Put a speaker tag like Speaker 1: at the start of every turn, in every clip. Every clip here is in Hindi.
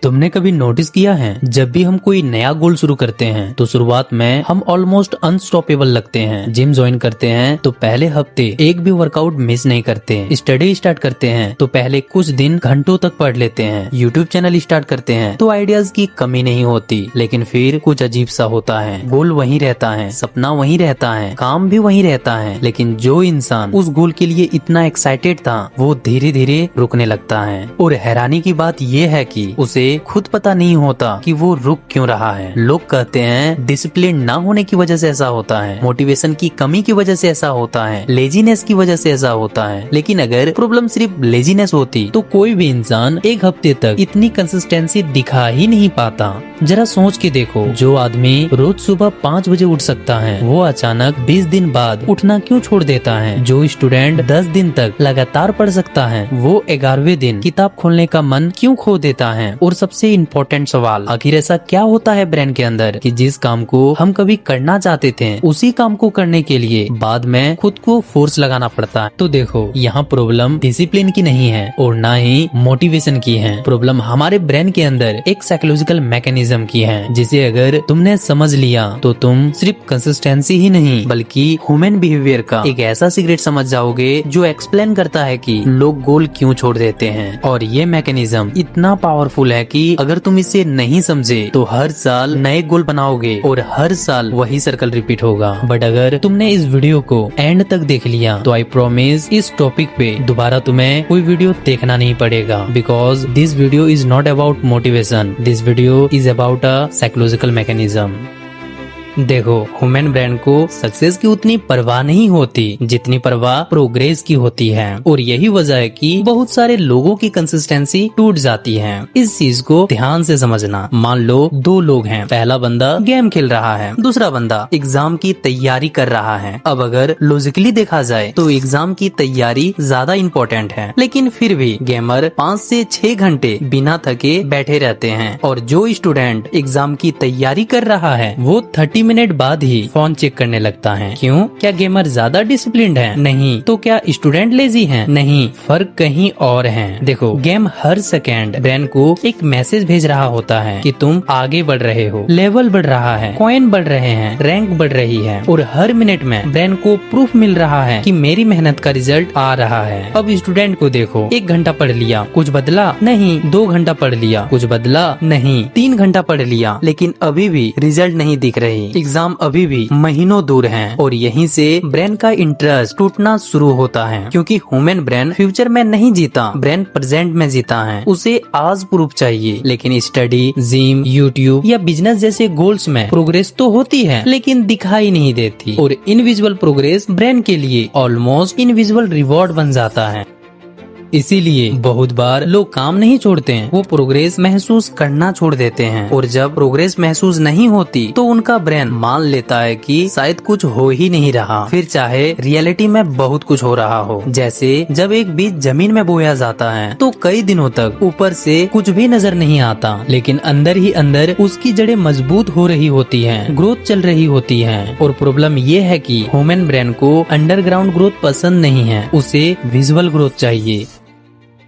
Speaker 1: तुमने कभी नोटिस किया है जब भी हम कोई नया गोल शुरू करते हैं तो शुरुआत में हम ऑलमोस्ट अनस्टॉपेबल लगते हैं। जिम ज्वाइन करते हैं तो पहले हफ्ते एक भी वर्कआउट मिस नहीं करते। स्टडी स्टार्ट करते हैं तो पहले कुछ दिन घंटों तक पढ़ लेते हैं। यूट्यूब चैनल स्टार्ट करते हैं तो आइडियाज की कमी नहीं होती, लेकिन फिर कुछ अजीब सा होता है। गोल वही रहता है, सपना वही रहता है, काम भी वही रहता है, लेकिन जो इंसान उस गोल के लिए इतना एक्साइटेड था वो धीरे धीरे रुकने लगता है। और हैरानी की बात यह है कि उसे खुद पता नहीं होता कि वो रुक क्यों रहा है। लोग कहते हैं डिसिप्लिन ना होने की वजह से ऐसा होता है, मोटिवेशन की कमी की वजह से ऐसा होता है, लेजीनेस की वजह से ऐसा होता है। लेकिन अगर प्रॉब्लम सिर्फ लेजीनेस होती तो कोई भी इंसान एक हफ्ते तक इतनी कंसिस्टेंसी दिखा ही नहीं पाता। जरा सोच के देखो, जो आदमी रोज सुबह 5 बजे उठ सकता है वो अचानक 20 दिन बाद उठना क्यों छोड़ देता है। जो स्टूडेंट 10 दिन तक लगातार पढ़ सकता है वो 11वें दिन किताब खोलने का मन क्यों खो देता है। और सबसे इम्पोर्टेंट सवाल, आखिर ऐसा क्या होता है ब्रेन के अंदर कि जिस काम को हम कभी करना चाहते थे उसी काम को करने के लिए बाद में खुद को फोर्स लगाना पड़ता है। तो देखो, यहाँ प्रॉब्लम डिसिप्लिन की नहीं है और ना ही मोटिवेशन की है। प्रॉब्लम हमारे ब्रेन के अंदर एक साइकोलॉजिकल मैकेनिज्म की है, जिसे अगर तुमने समझ लिया तो तुम सिर्फ कंसिस्टेंसी ही नहीं बल्कि ह्यूमन बिहेवियर का एक ऐसा सीक्रेट समझ जाओगे जो एक्सप्लेन करता है कि लोग गोल क्यों छोड़ देते हैं। और ये मैकेनिज्म इतना पावरफुल है कि अगर तुम इसे नहीं समझे तो हर साल नए गोल बनाओगे और हर साल वही सर्कल रिपीट होगा। बट अगर तुमने इस वीडियो को एंड तक देख लिया तो आई प्रॉमिस इस टॉपिक पे दोबारा तुम्हें कोई वीडियो देखना नहीं पड़ेगा, because this video is not about motivation, this video is about a psychological mechanism. देखो, ह्यूमन ब्रेन को सक्सेस की उतनी परवाह नहीं होती जितनी परवाह प्रोग्रेस की होती है। और यही वजह है कि बहुत सारे लोगों की कंसिस्टेंसी टूट जाती है। इस चीज को ध्यान से समझना। मान लो 2 लोग हैं, पहला बंदा गेम खेल रहा है, दूसरा बंदा एग्जाम की तैयारी कर रहा है। अब अगर लॉजिकली देखा जाए तो एग्जाम की तैयारी ज्यादा इम्पोर्टेंट है, लेकिन फिर भी गेमर 5 से 6 घंटे बिना थके बैठे रहते हैं। और जो स्टूडेंट एग्जाम की तैयारी कर रहा है वो 30 मिनट बाद ही फोन चेक करने लगता है। क्यों? क्या गेमर ज्यादा डिसिप्लिन्ड है? नहीं। तो क्या स्टूडेंट लेजी है? नहीं, फर्क कहीं और है। देखो, गेम हर सेकेंड ब्रेन को एक मैसेज भेज रहा होता है कि तुम आगे बढ़ रहे हो, लेवल बढ़ रहा है, कॉइन बढ़ रहे हैं, रैंक बढ़ रही है। और हर मिनट में ब्रेन को प्रूफ मिल रहा है कि मेरी मेहनत का रिजल्ट आ रहा है। अब स्टूडेंट को देखो, 1 घंटा पढ़ लिया, कुछ बदला नहीं, 2 घंटा पढ़ लिया, कुछ बदला नहीं, 3 घंटा पढ़ लिया, लेकिन अभी भी रिजल्ट नहीं दिख रही। एग्जाम अभी भी महीनों दूर है। और यहीं से ब्रेन का इंटरेस्ट टूटना शुरू होता है, क्योंकि ह्यूमन ब्रेन फ्यूचर में नहीं जीता, ब्रेन प्रेजेंट में जीता है। उसे आज प्रूफ चाहिए। लेकिन स्टडी, जिम, यूट्यूब या बिजनेस जैसे गोल्स में प्रोग्रेस तो होती है लेकिन दिखाई नहीं देती। और इनविजिबल प्रोग्रेस ब्रेन के लिए ऑलमोस्ट इनविजिबल रिवॉर्ड बन जाता है। इसीलिए बहुत बार लोग काम नहीं छोड़ते हैं, वो प्रोग्रेस महसूस करना छोड़ देते हैं। और जब प्रोग्रेस महसूस नहीं होती तो उनका ब्रेन मान लेता है कि शायद कुछ हो ही नहीं रहा, फिर चाहे रियलिटी में बहुत कुछ हो रहा हो। जैसे जब एक बीज जमीन में बोया जाता है तो कई दिनों तक ऊपर से कुछ भी नजर नहीं आता, लेकिन अंदर ही अंदर उसकी जड़ें मजबूत हो रही होती हैं, ग्रोथ चल रही होती है। और प्रॉब्लम ये है कि ह्यूमन ब्रेन को अंडरग्राउंड ग्रोथ पसंद नहीं है, उसे विजुअल ग्रोथ चाहिए।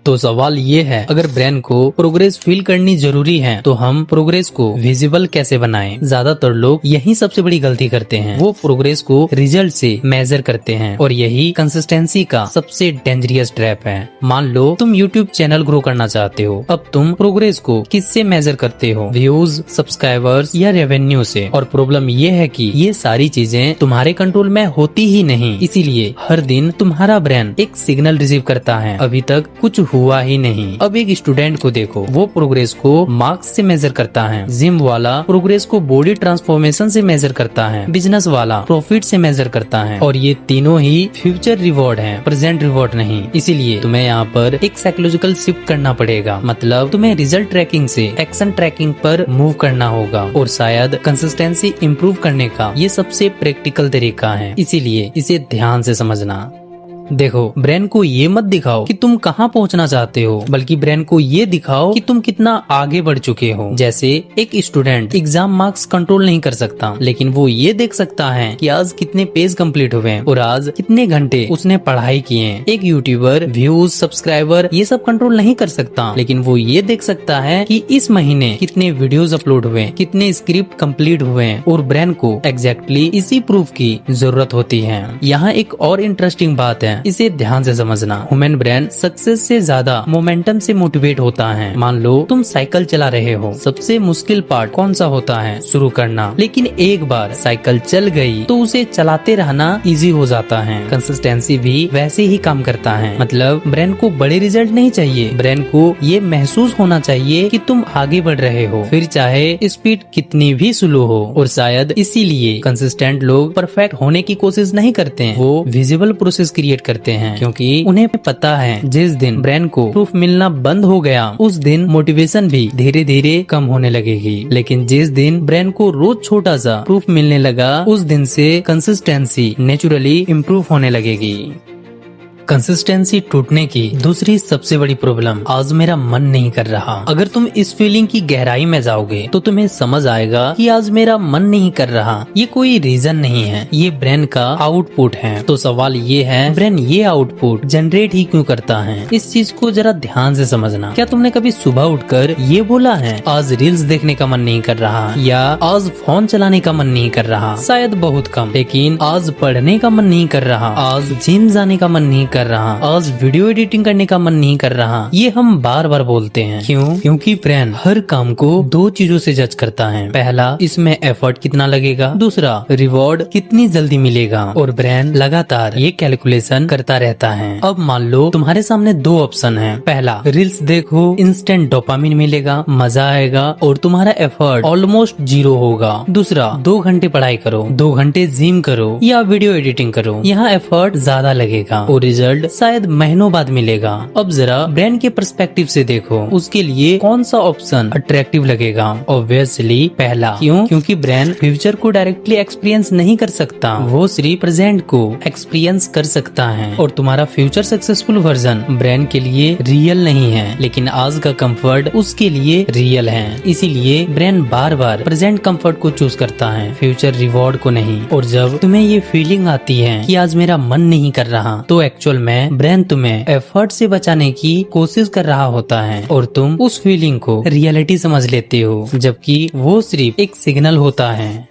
Speaker 1: तो सवाल ये है, अगर ब्रेन को प्रोग्रेस फील करनी जरूरी है तो हम प्रोग्रेस को विजिबल कैसे बनाएं? ज्यादातर लोग यही सबसे बड़ी गलती करते हैं, वो प्रोग्रेस को रिजल्ट से मेजर करते हैं। और यही कंसिस्टेंसी का सबसे डेंजरस ट्रैप है। मान लो तुम यूट्यूब चैनल ग्रो करना चाहते हो, अब तुम प्रोग्रेस को किससे मेजर करते हो? व्यूज, सब्सक्राइबर्स या रेवेन्यू से? और प्रॉब्लम ये है कि ये सारी चीजें तुम्हारे कंट्रोल में होती ही नहीं। इसीलिए हर दिन तुम्हारा ब्रेन एक सिग्नल रिसीव करता है, अभी तक कुछ हुआ ही नहीं। अब एक स्टूडेंट को देखो, वो प्रोग्रेस को मार्क्स से मेजर करता है, जिम वाला प्रोग्रेस को बॉडी ट्रांसफॉर्मेशन से मेजर करता है, बिजनेस वाला प्रॉफिट से मेजर करता है। और ये तीनों ही फ्यूचर रिवॉर्ड हैं, प्रेजेंट रिवॉर्ड नहीं। इसीलिए तुम्हें यहाँ पर एक साइकोलॉजिकल शिफ्ट करना पड़ेगा। मतलब तुम्हें रिजल्ट ट्रैकिंग से एक्शन ट्रैकिंग पर मूव करना होगा। और शायद कंसिस्टेंसी इम्प्रूव करने का ये सबसे प्रैक्टिकल तरीका है, इसीलिए इसे ध्यान से समझना। देखो, ब्रेन को ये मत दिखाओ कि तुम कहाँ पहुँचना चाहते हो, बल्कि ब्रेन को ये दिखाओ कि तुम कितना आगे बढ़ चुके हो। जैसे एक स्टूडेंट एग्जाम मार्क्स कंट्रोल नहीं कर सकता, लेकिन वो ये देख सकता है कि आज कितने पेज कंप्लीट हुए और आज कितने घंटे उसने पढ़ाई किए। एक यूट्यूबर व्यूज, सब्सक्राइबर ये सब कंट्रोल नहीं कर सकता, लेकिन वो ये देख सकता है कि इस महीने कितने वीडियोस अपलोड हुए, कितने स्क्रिप्ट कंप्लीट हुए, और ब्रेन को एग्जैक्टली इसी प्रूफ की जरूरत होती है। यहाँ एक और इंटरेस्टिंग बात है, इसे ध्यान से समझना। ह्यूमन ब्रेन सक्सेस से ज्यादा मोमेंटम से मोटिवेट होता है। मान लो तुम साइकिल चला रहे हो, सबसे मुश्किल पार्ट कौन सा होता है? शुरू करना। लेकिन एक बार साइकिल चल गई तो उसे चलाते रहना इजी हो जाता है। कंसिस्टेंसी भी वैसे ही काम करता है। मतलब ब्रेन को बड़े रिजल्ट नहीं चाहिए, ब्रेन को ये महसूस होना चाहिए कि तुम आगे बढ़ रहे हो, फिर चाहे स्पीड कितनी भी स्लो हो। और शायद इसीलिए कंसिस्टेंट लोग परफेक्ट होने की कोशिश नहीं करते हैं, वो विजिबल प्रोसेस क्रिएट करते हैं, क्योंकि उन्हें पता है जिस दिन ब्रेन को प्रूफ मिलना बंद हो गया उस दिन मोटिवेशन भी धीरे धीरे कम होने लगेगी। लेकिन जिस दिन ब्रेन को रोज छोटा सा प्रूफ मिलने लगा उस दिन से कंसिस्टेंसी नेचुरली इम्प्रूव होने लगेगी। कंसिस्टेंसी टूटने की दूसरी सबसे बड़ी प्रॉब्लम, आज मेरा मन नहीं कर रहा। अगर तुम इस फीलिंग की गहराई में जाओगे तो तुम्हें समझ आएगा कि आज मेरा मन नहीं कर रहा ये कोई रीजन नहीं है, ये ब्रेन का आउटपुट है। तो सवाल ये है, ब्रेन ये आउटपुट जनरेट ही क्यों करता है? इस चीज को जरा ध्यान से समझना। क्या तुमने कभी सुबह उठकर ये बोला है आज रील्स देखने का मन नहीं कर रहा, या आज फोन चलाने का मन नहीं कर रहा? शायद बहुत कम। लेकिन आज पढ़ने का मन नहीं कर रहा, आज जिम जाने का मन नहीं कर रहा, आज वीडियो एडिटिंग करने का मन नहीं कर रहा, ये हम बार बार बोलते हैं। क्यों? क्योंकि ब्रेन हर काम को दो चीजों से जज करता है। पहला, इसमें एफर्ट कितना लगेगा, दूसरा रिवॉर्ड कितनी जल्दी मिलेगा। और ब्रेन लगातार ये कैलकुलेशन करता रहता है। अब मान लो तुम्हारे सामने दो ऑप्शन है। पहला, रील्स देखो, इंस्टेंट डोपामिन मिलेगा, मजा आएगा और तुम्हारा एफर्ट ऑलमोस्ट 0 होगा। दूसरा, 2 घंटे पढ़ाई करो, 2 घंटे जिम करो या वीडियो एडिटिंग करो, यहाँ एफर्ट ज्यादा लगेगा और रिजल्ट शायद महीनों बाद मिलेगा। अब जरा ब्रेन के पर्सपेक्टिव से देखो, उसके लिए कौन सा ऑप्शन अट्रैक्टिव लगेगा? ऑब्वियसली पहला। क्यों? क्योंकि ब्रेन फ्यूचर को डायरेक्टली एक्सपीरियंस नहीं कर सकता, वो सिर्फ प्रेजेंट को एक्सपीरियंस कर सकता है। और तुम्हारा फ्यूचर सक्सेसफुल वर्जन ब्रेन के लिए रियल नहीं है, लेकिन आज का कंफर्ट उसके लिए रियल है। इसीलिए ब्रेन बार बार प्रेजेंट कंफर्ट को चूज करता है, फ्यूचर रिवॉर्ड को नहीं। और जब तुम्हें ये फीलिंग आती है कि आज मेरा मन नहीं कर रहा, तो एक्चुअल में ब्रेन तुम्हें एफर्ट से बचाने की कोशिश कर रहा होता है और तुम उस फीलिंग को रियलिटी समझ लेते हो, जबकि वो सिर्फ एक सिग्नल होता है।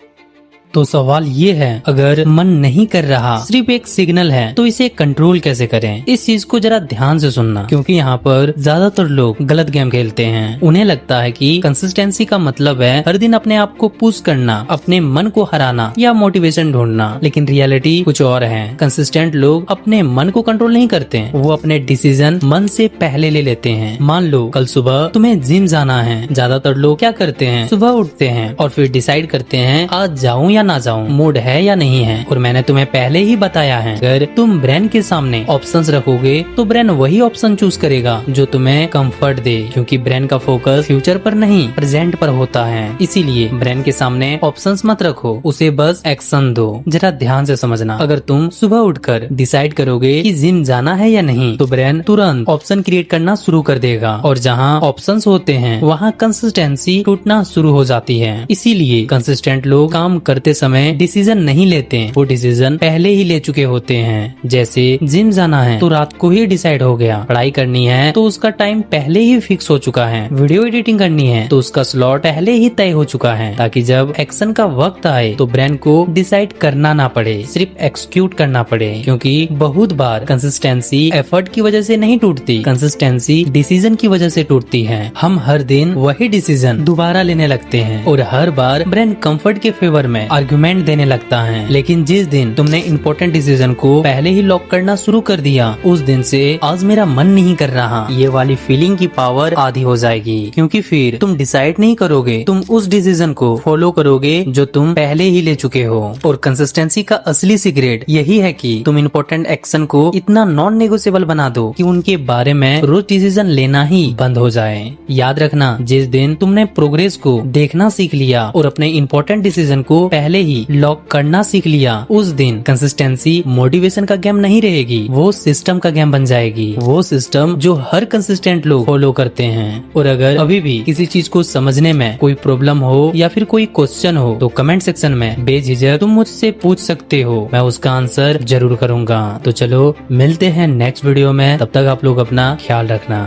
Speaker 1: तो सवाल ये है, अगर मन नहीं कर रहा सिर्फ एक सिग्नल है तो इसे कंट्रोल कैसे करें? इस चीज को जरा ध्यान से सुनना, क्योंकि यहाँ पर ज्यादातर लोग गलत गेम खेलते हैं। उन्हें लगता है कि कंसिस्टेंसी का मतलब है हर दिन अपने आप को पुश करना, अपने मन को हराना या मोटिवेशन ढूंढना, लेकिन रियलिटी कुछ और है। कंसिस्टेंट लोग अपने मन को कंट्रोल नहीं करते, वो अपने डिसीजन मन से पहले ले लेते हैं। मान लो कल सुबह तुम्हें जिम जाना है, ज्यादातर लोग क्या करते हैं, सुबह उठते हैं और फिर डिसाइड करते हैं आज जाऊं या ना जाऊं, मूड है या नहीं है। और मैंने तुम्हें पहले ही बताया है, अगर तुम ब्रेन के सामने ऑप्शंस रखोगे तो ब्रेन वही ऑप्शन चूज करेगा जो तुम्हें कंफर्ट दे, क्योंकि ब्रेन का फोकस फ्यूचर पर नहीं प्रेजेंट पर होता है। इसीलिए ब्रेन के सामने ऑप्शंस मत रखो, उसे बस एक्शन दो। जरा ध्यान से समझना, अगर तुम सुबह उठकर डिसाइड करोगे कि जिम जाना है या नहीं, तो ब्रेन तुरंत ऑप्शन क्रिएट करना शुरू कर देगा। और जहाँ ऑप्शंस होते हैं वहाँ कंसिस्टेंसी टूटना शुरू हो जाती है। इसीलिए कंसिस्टेंट लोग काम करते समय डिसीजन नहीं लेते, वो डिसीजन पहले ही ले चुके होते हैं। जैसे जिम जाना है तो रात को ही डिसाइड हो गया, पढ़ाई करनी है तो उसका टाइम पहले ही फिक्स हो चुका है, वीडियो एडिटिंग करनी है तो उसका स्लॉट पहले ही तय हो चुका है, ताकि जब एक्शन का वक्त आए तो ब्रेन को डिसाइड करना ना पड़े, सिर्फ एक्सिक्यूट करना पड़े। क्योंकि बहुत बार कंसिस्टेंसी एफर्ट की वजह से नहीं टूटती, कंसिस्टेंसी डिसीजन की वजह से टूटती है। हम हर दिन वही डिसीजन दोबारा लेने लगते हैं और हर बार ब्रेन कंफर्ट के फेवर में आर्गुमेंट देने लगता है। लेकिन जिस दिन तुमने इम्पोर्टेंट डिसीजन को पहले ही लॉक करना शुरू कर दिया, उस दिन से आज मेरा मन नहीं कर रहा ये वाली फीलिंग की पावर आधी हो जाएगी। क्योंकि फिर तुम डिसाइड नहीं करोगे, तुम उस डिसीजन को फॉलो करोगे जो तुम पहले ही ले चुके हो। और कंसिस्टेंसी का असली सीक्रेट यही है कि तुम इम्पोर्टेंट एक्शन को इतना नॉन नेगोशिएबल बना दो कि उनके बारे में रोज डिसीजन लेना ही बंद हो जाए। याद रखना, जिस दिन तुमने प्रोग्रेस को देखना सीख लिया और अपने इम्पोर्टेंट डिसीजन को पहले पहले ही लॉक करना सीख लिया, उस दिन कंसिस्टेंसी मोटिवेशन का गेम नहीं रहेगी, वो सिस्टम का गेम बन जाएगी। वो सिस्टम जो हर कंसिस्टेंट लोग फॉलो करते हैं। और अगर अभी भी किसी चीज को समझने में कोई प्रॉब्लम हो या फिर कोई क्वेश्चन हो तो कमेंट सेक्शन में बेझिझक तुम मुझसे पूछ सकते हो, मैं उसका आंसर जरूर करूंगा। तो चलो मिलते हैं नेक्स्ट वीडियो में, तब तक आप लोग अपना ख्याल रखना।